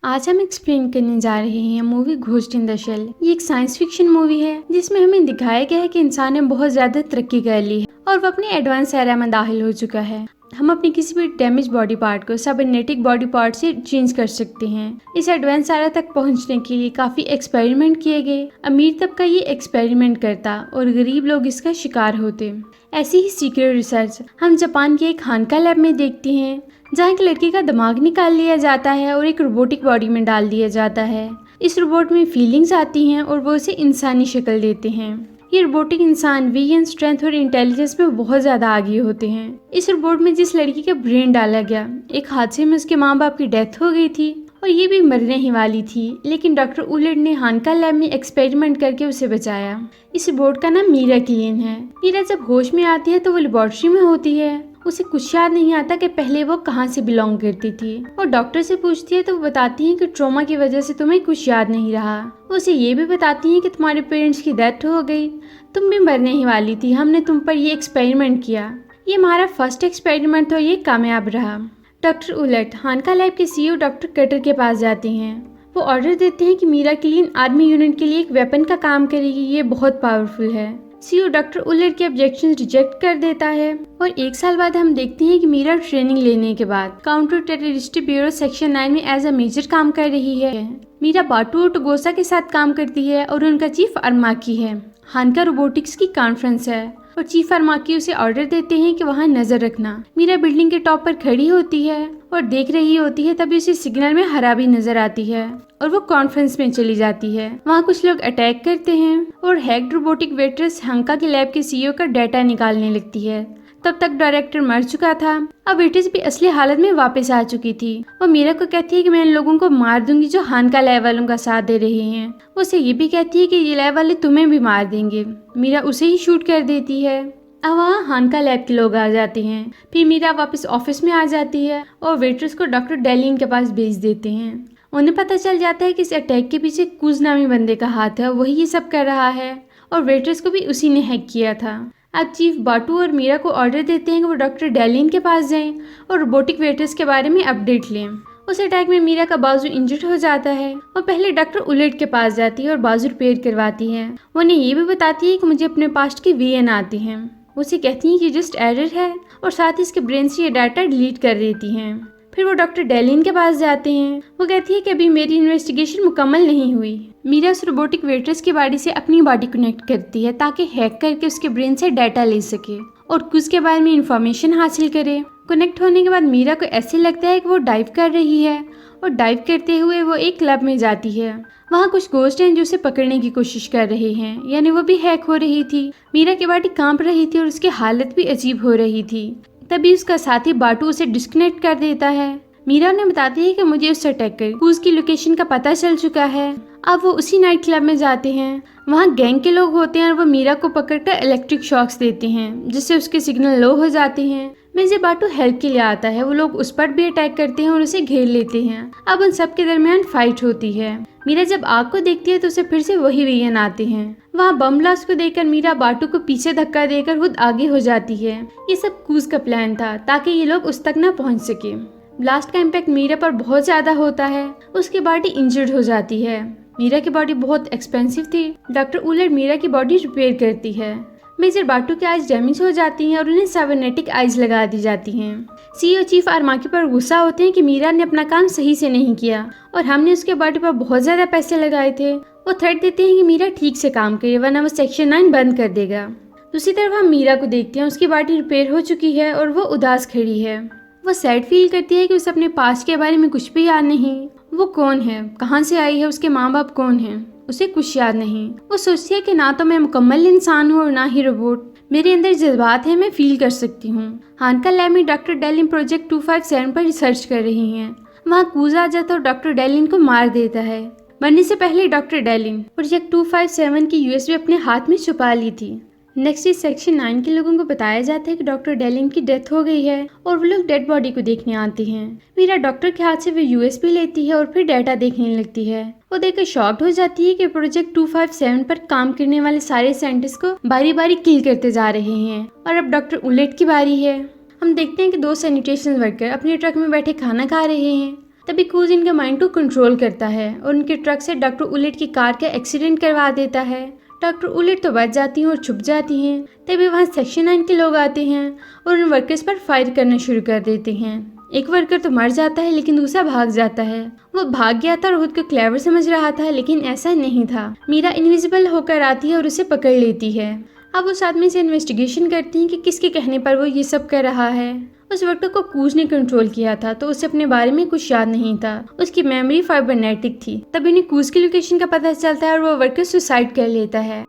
आज हम एक्सप्लेन करने जा रहे हैं movie ghost in the shell. ये एक साइंस फिक्शन मूवी है जिसमें हमें दिखाया गया है कि इंसान ने बहुत ज्यादा तरक्की कर ली है और वो अपने एडवांस एरा में दाखिल हो चुका है। हम अपनी किसी भी डैमेज बॉडी पार्ट को साइबरनेटिक बॉडी पार्ट से चेंज कर सकते हैं। इस एडवांस एरा तक पहुंचने के लिए काफी एक्सपेरिमेंट किए गए। अमीर तबका ये एक्सपेरिमेंट करता और गरीब लोग इसका शिकार होते। ऐसी ही सीक्रेट रिसर्च हम जापान के एक खानका लैब में देखते हैं, जहाँ एक लड़की का दिमाग निकाल लिया जाता है और एक रोबोटिक बॉडी में डाल दिया जाता है। इस रोबोट में फीलिंग्स आती हैं और वो उसे इंसानी शक्ल देते हैं। ये रोबोटिक इंसान विजन, स्ट्रेंथ और इंटेलिजेंस में बहुत ज्यादा आगे होते हैं। इस रोबोट में जिस लड़की का ब्रेन डाला गया, एक हादसे में उसके माँ बाप की डेथ हो गई थी और ये भी मरने ही वाली थी, लेकिन डॉक्टर उलेट ने हानका लैब में एक्सपेरिमेंट करके उसे बचाया। इस रोबोट का नाम मीरा किलियन है। मीरा जब होश में आती है तो वो लेबोरेटरी में होती है। उसे कुछ याद नहीं आता कि पहले वो कहाँ से बिलोंग करती थी। वो डॉक्टर से पूछती है तो वो बताती है कि ट्रॉमा की वजह से तुम्हें कुछ याद नहीं रहा। वो उसे ये भी बताती है कि तुम्हारे पेरेंट्स की डेथ हो गई, तुम भी मरने ही वाली थी, हमने तुम पर ये एक्सपेरिमेंट किया। ये हमारा फर्स्ट एक्सपेरिमेंट था, ये कामयाब रहा। डॉक्टर उलट हानका लैब के सीईओ डॉक्टर कटर के पास जाते हैं। वो ऑर्डर देते हैं कि मीरा किलियन आर्मी यूनिट के लिए एक वेपन का काम करेगी, ये बहुत पावरफुल है। सीईओ डॉक्टर उलट के ऑब्जेक्शन रिजेक्ट कर देता है और एक साल बाद हम देखते हैं कि मीरा ट्रेनिंग लेने के बाद काउंटर टेररिस्ट ब्यूरो सेक्शन 9 में एज अ मेजर काम कर रही है। मीरा बाटू और टोगोसा के साथ काम करती है और उनका चीफ अरमाकी है। हानका रोबोटिक्स की कॉन्फ्रेंस है और चीफ अरमाकी उसे ऑर्डर देते हैं कि वहाँ नजर रखना। मीरा बिल्डिंग के टॉप पर खड़ी होती है और देख रही होती है, तभी उसे सिग्नल में खराबी नजर आती है और वो कॉन्फ्रेंस में चली जाती है। वहाँ कुछ लोग अटैक करते हैं और हैक्ड रोबोटिक वेट्रेस हानका के लैब के सीईओ का डाटा निकालने लगती है। तब तक डायरेक्टर मर चुका था। अब वेट्रेस भी असली हालत में वापस आ चुकी थी। वो मीरा को कहती है कि मैं इन लोगों को मार दूंगी जो हानका लैब वालों का साथ दे रहे हैं। वो उसे ये भी कहती है कि ये लैब वाले तुम्हें भी मार देंगे। मीरा उसे ही शूट कर देती है। अब वहाँ हानका लैब के लोग आ जाते हैं। फिर मीरा वापस ऑफिस में आ जाती है और वेट्रेस को डॉक्टर डेलिन के पास भेज देते हैं। उन्हें पता चल जाता है कि इस अटैक के पीछे कुछ नामी बंदे का हाथ है, वही ये सब कर रहा है और वेट्रेस को भी उसी ने हैक किया था। अब चीफ बाटू और मीरा को ऑर्डर देते हैं कि वो डॉक्टर डेलिन के पास जाएं और रोबोटिक वेट्रेस के बारे में अपडेट लें। उस अटैक में मीरा का बाजू इंजर्ड हो जाता है। वो पहले डॉक्टर उलेट के पास जाती है और बाजू रिपेयर करवाती है। वो उन्हें ये भी बताती है कि मुझे अपने पास्ट की वीएन आती हैं। उसे कहती हैं कि जस्ट एरर है और साथ ही इसके ब्रेन से ये डाटा डिलीट कर देती हैं। फिर वो डॉक्टर डेलिन के पास जाते हैं। वो कहती है कि अभी मेरी इन्वेस्टिगेशन मुकम्मल नहीं हुई। मीरा उस रोबोटिक वेट्रेस की बॉडी से अपनी बॉडी कनेक्ट करती है ताकि हैक करके उसके ब्रेन से डाटा ले सके और कुछ के बारे में इंफॉर्मेशन हासिल करे। कनेक्ट होने के बाद मीरा को ऐसे लगता है कि वो डाइव कर रही है और डाइव करते हुए वो एक क्लब में जाती है। वहाँ कुछ गोस्ट हैं जो उसे पकड़ने की कोशिश कर रहे हैं, यानी वो भी हैक हो रही थी। मीरा की बॉडी कांप रही थी और उसकी हालत भी अजीब हो रही थी। तभी उसका साथी बाटू उसे डिस्कनेक्ट कर देता है। मीरा उन्हें बताती है कि मुझे उस अटैकर क्रूज की लोकेशन का पता चल चुका है। अब वो उसी नाइट क्लब में जाते हैं। वहाँ गैंग के लोग होते हैं और वो मीरा को पकड़कर इलेक्ट्रिक शॉक्स देते हैं, जिससे उसके सिग्नल लो हो जाते हैं। मेजर बाटू हेल्प के लिए आता है। वो लोग उस पर भी अटैक करते हैं और उसे घेर लेते हैं। अब उन सब के दरमियान फाइट होती है। मीरा जब आग को देखती है तो उसे फिर से वही विजन आते हैं। वहाँ बम ब्लास्ट को देखकर मीरा बाटू को पीछे धक्का देकर खुद आगे हो जाती है। ये सब क्रूज का प्लान था ताकि ये लोग उस तक न पहुँच सके। ब्लास्ट का इम्पैक्ट मीरा पर बहुत ज्यादा होता है। उसकी बॉडी इंजर्ड हो जाती है। मीरा की बॉडी बहुत एक्सपेंसिव थी। डॉक्टर उलट मीरा की बॉडी रिपेयर करती है। मेजर बाटू की आइज डैमेज हो जाती हैं और उन्हें साइबरनेटिक आइज लगा दी जाती हैं। सीईओ चीफ अरमाकी पर गुस्सा होते हैं कि मीरा ने अपना काम सही से नहीं किया और हमने उसके बॉडी पर बहुत ज्यादा पैसे लगाए थे। वो थ्रेट देते हैं कि मीरा ठीक से काम करे वरना वो सेक्शन 9 बंद कर देगा। दूसरी तरफ हम मीरा को देखते हैं। उसकी बॉडी रिपेयर हो चुकी है और वो उदास खड़ी है। वो सैड फील करती है कि उसे अपने पास्ट के बारे में कुछ भी याद नहीं। वो कौन है, कहाँ से आई है, उसके माँ बाप कौन हैं, उसे कुछ याद नहीं। वो सोचती है कि ना तो मैं मुकम्मल इंसान हूँ और ना ही रोबोट। मेरे अंदर जज्बात हैं, मैं फील कर सकती हूँ। हानका लैब में डॉक्टर डेलिन प्रोजेक्ट 257 पर रिसर्च कर रही हैं। वहाँ कूज आ जाता और डॉक्टर डेलिन को मार देता है। मरने से पहले डॉक्टर डेलिन प्रोजेक्ट 257 की यूएसबी अपने हाथ में छुपा ली थी। नेक्स्ट इस सेक्शन 9 के लोगों को बताया जाता है कि डॉक्टर डेलिन की डेथ हो गई है और वो लोग डेड बॉडी को देखने आते हैं। मीरा डॉक्टर के हाथ से वो यूएसबी लेती है और फिर डाटा देखने लगती है। वो देखकर शॉक्ड हो जाती है कि प्रोजेक्ट 257 पर काम करने वाले सारे साइंटिस्ट को बारी बारी किल करते जा रहे हैं और अब डॉक्टर उलेट की बारी है। हम देखते हैं कि 2 सैनिटेशन वर्कर अपने ट्रक में बैठे खाना खा रहे हैं। तभी क्रूज इनके माइंड को कंट्रोल करता है और उनके ट्रक से डॉक्टर उलेट की कार का एक्सीडेंट करवा देता है। डॉक्टर उलेट तो बच जाती हैं और छुप जाती हैं। तभी वहाँ सेक्शन 9 के लोग आते हैं और उन वर्कर्स पर फायर करना शुरू कर देते हैं। एक वर्कर तो मर जाता है लेकिन दूसरा भाग जाता है। वो भाग गया था और खुद को क्लेवर समझ रहा था, लेकिन ऐसा नहीं था। मीरा इनविजिबल होकर आती है और उसे पकड़ लेती है। अब उस आदमी से इन्वेस्टिगेशन करती हैं कि किसके कहने पर वो ये सब कर रहा है। उस वर्कर को क्रूज ने कंट्रोल किया था तो उसे अपने बारे में कुछ याद नहीं था। उसकी मेमोरी फाइबरनेटिक थी। तभी उन्हें क्रूज की लोकेशन का पता चलता है और वो वर्कर सुसाइड कर लेता है।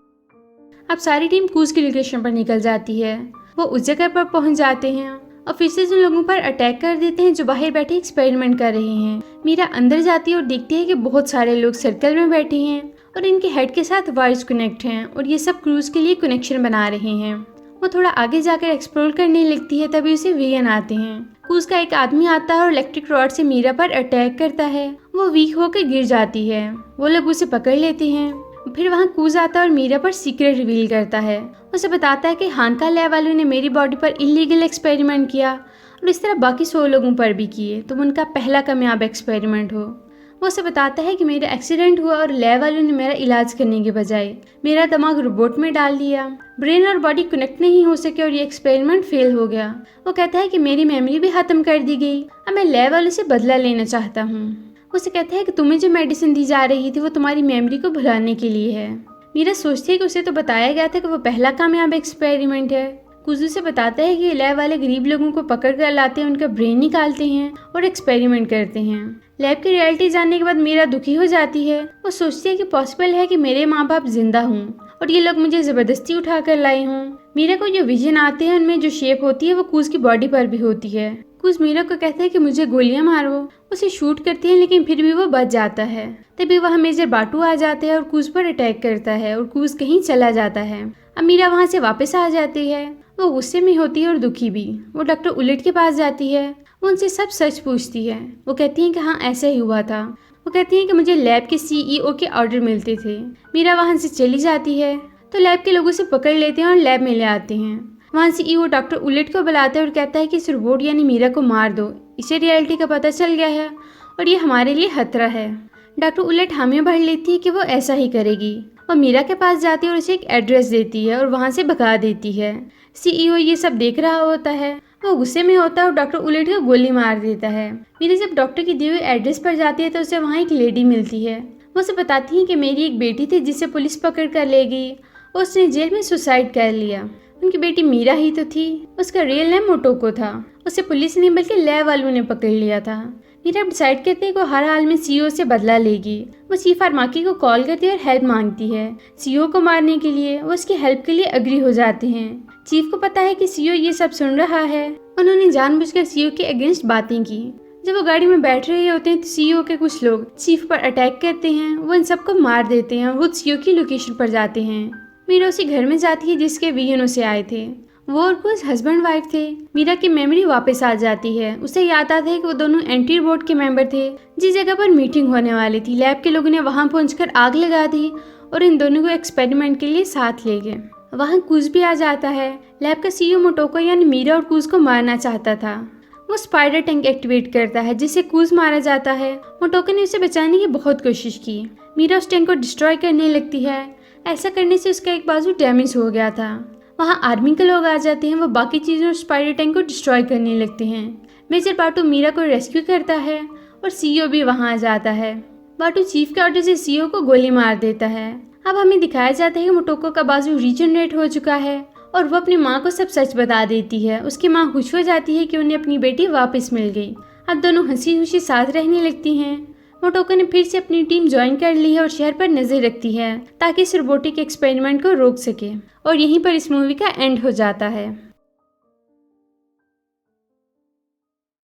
अब सारी टीम क्रूज की लोकेशन पर निकल जाती है। वो उस जगह पर पहुंच जाते हैं और फिर से उन लोगों पर अटैक कर देते हैं जो बाहर बैठे एक्सपेरिमेंट कर रहे हैं। मीरा अंदर जाती है और देखती है कि बहुत सारे लोग सर्कल में बैठे हैं और इनके हेड के साथ वायर्स कनेक्ट हैं और ये सब क्रूज के लिए कनेक्शन बना रहे हैं। वो थोड़ा आगे जाकर एक्सप्लोर करने लगती है। तभी उसे वियन आते हैं। क्रूज का एक आदमी आता है और इलेक्ट्रिक रॉड से मीरा पर अटैक करता है। वो वीक होकर गिर जाती है। वो लोग उसे पकड़ लेते हैं। फिर वहाँ क्रूज आता है और मीरा पर सीक्रेट रिवील करता है। उसे बताता है कि हानका लैब वालों ने मेरी बॉडी पर इलीगल एक्सपेरिमेंट किया और इस तरह बाकी 100 लोगों पर भी किए। तुम उनका पहला कामयाब एक्सपेरिमेंट हो। वो उसे बताता है कि मेरा एक्सीडेंट हुआ और लैब वालों ने मेरा इलाज करने के बजाय मेरा दिमाग रोबोट में डाल दिया। ब्रेन और बॉडी कनेक्ट नहीं हो सके और ये एक्सपेरिमेंट फेल हो गया। वो कहता है कि मेरी मेमोरी भी खत्म कर दी गई। अब मैं लैब वालों से बदला लेना चाहता हूँ। उसे कहता है कि तुम्हें जो मेडिसिन दी जा रही थी वो तुम्हारी मेमोरी को भुलाने के लिए है। मीरा सोचती है कि उसे तो बताया गया था कि वो पहला कामयाब एक्सपेरिमेंट है। कुजू से बताता है कि लैब वाले गरीब लोगों को पकड़ कर लाते हैं, उनका ब्रेन निकालते हैं और एक्सपेरिमेंट करते हैं। लैब की रियलिटी जानने के बाद मीरा दुखी हो जाती है। वो सोचती है कि पॉसिबल है कि मेरे माँ बाप जिंदा हों और ये लोग मुझे जबरदस्ती उठा कर लाए हों। मीरा को जो विजन आते हैं उनमें जो शेप होती है वो कूज की बॉडी पर भी होती है। कूज मीरा को कहता है कि मुझे गोलियां मारो। उसे शूट करते हैं लेकिन फिर भी वो बच जाता है। तभी वह मेजर बाटू आ जाते हैं और कूज पर अटैक करता है और कूज कहीं चला जाता है। अब मीरा वहाँ से वापस आ जाती है। वो गुस्से में होती है और दुखी भी। वो डॉक्टर उलेट के पास जाती है। वो उनसे सब सच पूछती है। वो कहती है कि हाँ ऐसा ही हुआ था। वो कहती है कि मुझे लैब के CEO के ऑर्डर मिलते थे। मीरा वहाँ से चली जाती है तो लैब के लोगों से पकड़ लेते हैं और लैब में ले आते हैं। वहाँ CEO डॉक्टर उलेट को बुलाता है और कहता है कि इस रोबोट यानी मीरा को मार दो। इसे रियलिटी का पता चल गया है और ये हमारे लिए खतरा है। डॉक्टर उलेट हामी भर लेती है कि वो ऐसा ही करेगी। वो मीरा के पास जाती है और उसे एक एड्रेस देती है और वहाँ से भगा देती है। CEO ये सब देख रहा होता है। वो गुस्से में होता है और डॉक्टर उलेट को गोली मार देता है। मीरा जब डॉक्टर की दिए हुए एड्रेस पर जाती है तो उसे वहाँ एक लेडी मिलती है। वो उसे बताती है कि मेरी एक बेटी थी जिसे पुलिस पकड़ कर ले गई और उसने जेल में सुसाइड कर लिया। उनकी बेटी मीरा ही तो थी। उसका रियल नेम मोटोको था। उसे पुलिस नहीं बल्कि लैब वालों ने पकड़ लिया था। मीरा डिसाइड करती है कि वो हर हाल में CEO से बदला लेगी। वो चीफ आर्माकी को कॉल करती है और हेल्प मांगती है। CEO को मारने के लिए वो उसकी हेल्प के लिए अग्री हो जाते हैं। चीफ को पता है कि CEO ये सब सुन रहा है। उन्होंने जानबूझकर CEO के अगेंस्ट बातें की। जब वो गाड़ी में बैठ रहे होते हैं तो CEO के कुछ लोग चीफ पर अटैक करते हैं। वो इन सबको मार देते हैं और खुद CEO की लोकेशन पर जाते हैं। मीरा उसी घर में जाती है जिसके वियनों से आए थे। वो और कुछ हस्बैंड वाइफ थे। मीरा की मेमोरी वापस आ जाती है। उसे याद आता है कि वो दोनों एंटी रोबोट के मेंबर थे जिस जगह पर मीटिंग होने वाली थी। लैब के लोगों ने वहां पहुंचकर आग लगा दी और इन दोनों को एक्सपेरिमेंट के लिए साथ ले गए। वहां कूज भी आ जाता है। लैब का CEO मोटोको यानी मीरा और कूज को मारना चाहता था। वो स्पाइडर टैंक एक्टिवेट करता है जिससे कूज मारा जाता है। मोटोको ने उसे बचाने की बहुत कोशिश की। मीरा उस टैंक को डिस्ट्रॉय करने लगती है। ऐसा करने से उसका एक बाजू डैमेज हो गया था। वहाँ आर्मी के लोग आ जाते हैं। वो बाकी चीज़ों और स्पाइडर टैंक को डिस्ट्रॉय करने लगते हैं। मेजर बाटू मीरा को रेस्क्यू करता है और CEO भी वहाँ आ जाता है। बाटू चीफ के ऑर्डर से CEO को गोली मार देता है। अब हमें दिखाया जाता है कि मोटोको का बाजू रीजनरेट हो चुका है और वो अपनी माँ को सब सच बता देती है। उसकी माँ खुश हो जाती है कि उन्हें अपनी बेटी वापस मिल गई। अब दोनों हंसी खुशी साथ रहने लगती हैं। मोटोको ने फिर से अपनी टीम ज्वाइन कर ली है और शहर पर नजर रखती है ताकि इस रोबोटिक एक्सपेरिमेंट को रोक सके। और यहीं पर इस मूवी का एंड हो जाता है।